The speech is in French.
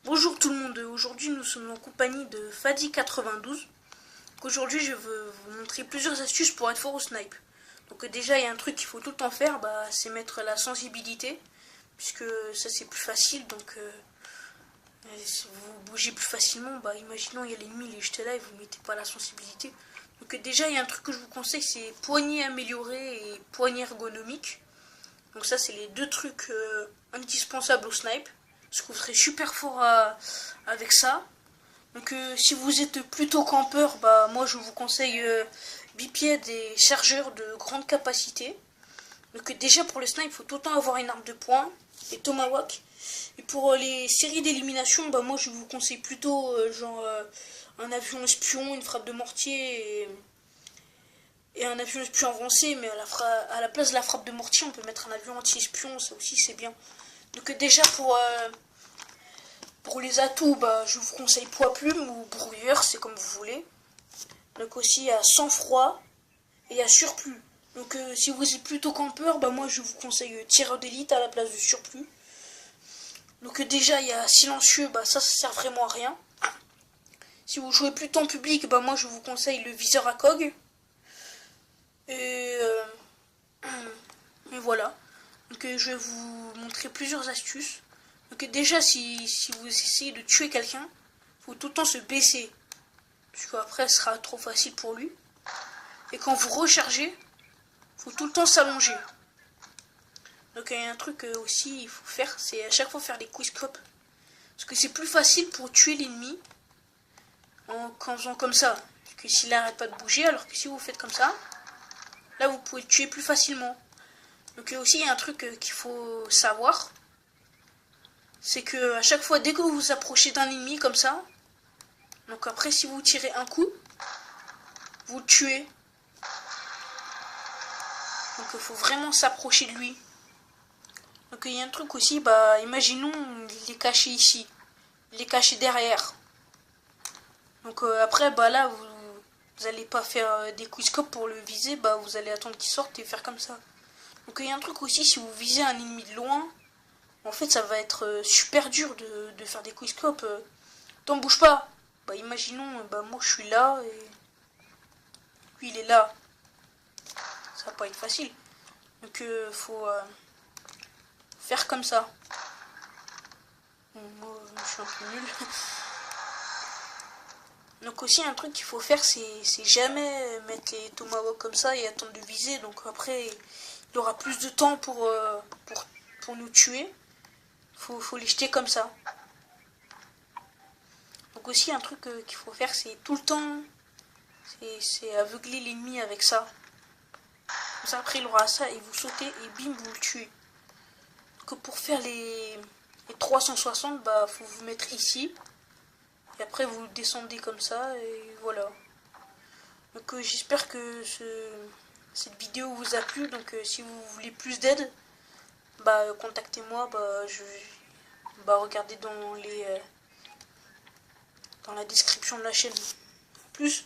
Bonjour tout le monde, aujourd'hui nous sommes en compagnie de Fadi92. Aujourd'hui je veux vous montrer plusieurs astuces pour être fort au snipe. Donc déjà il y a un truc qu'il faut tout le temps faire, c'est mettre la sensibilité, puisque ça c'est plus facile, donc si vous bougez plus facilement, imaginons il y a l'ennemi, il est jeté là et vous mettez pas la sensibilité. Donc déjà il y a un truc que je vous conseille, c'est poignée améliorée et poignée ergonomique. Donc ça c'est les deux trucs indispensables au snipe. Parce que vous serez super fort avec ça. Donc si vous êtes plutôt campeur, moi je vous conseille bipied et chargeurs de grande capacité. Donc déjà pour le snipe, il faut tout le temps avoir une arme de poing et tomahawk. Et pour les séries d'élimination, moi je vous conseille plutôt un avion espion, une frappe de mortier et un avion espion avancé. Mais à la place de la frappe de mortier, on peut mettre un avion anti-espion, ça aussi c'est bien. Donc déjà pour les atouts, je vous conseille poids plume ou brouilleur, c'est comme vous voulez. Donc aussi il y a sang-froid et il y a surplus. Donc si vous êtes plutôt campeur, moi je vous conseille tireur d'élite à la place du surplus. Donc déjà il y a silencieux, ça sert vraiment à rien. Si vous jouez plutôt en public, moi je vous conseille le viseur à cog. Et voilà. Donc je vais vous montrer plusieurs astuces. Donc déjà si vous essayez de tuer quelqu'un, il faut tout le temps se baisser. Parce qu'après ce sera trop facile pour lui. Et quand vous rechargez, il faut tout le temps s'allonger. Donc il y a un truc aussi il faut faire, c'est à chaque fois faire des quickscopes. Parce que c'est plus facile pour tuer l'ennemi en faisant comme ça. Parce que s'il n'arrête pas de bouger, alors que si vous faites comme ça, là vous pouvez le tuer plus facilement. Donc aussi il y a un truc qu'il faut savoir. C'est que à chaque fois, dès que vous vous approchez d'un ennemi comme ça, donc après si vous tirez un coup, vous le tuez. Donc il faut vraiment s'approcher de lui. Donc il y a un truc aussi, imaginons il est caché ici, il est caché derrière. Donc après là vous allez pas faire des quickscopes pour le viser, vous allez attendre qu'il sorte et faire comme ça. Donc il y a un truc aussi, si vous visez un ennemi de loin, en fait ça va être super dur de faire des quickscopes. T'en bouge pas. Imaginons, moi je suis là et lui il est là. Ça va pas être facile. Donc faut faire comme ça. Bon, moi je suis un peu nul. Donc aussi un truc qu'il faut faire, c'est jamais mettre les tomahawks comme ça et attendre de viser. Donc après il aura plus de temps pour nous tuer. Faut les jeter comme ça. Donc aussi un truc qu'il faut faire, c'est tout le temps, c'est aveugler l'ennemi avec ça. Comme ça après il aura ça et vous sautez et bim vous le tuez. Donc pour faire les 360, faut vous mettre ici. Et après vous descendez comme ça et voilà. Donc j'espère que cette vidéo vous a plu. Donc si vous voulez plus d'aide, contactez-moi. Regardez dans la description de la chaîne. Plus.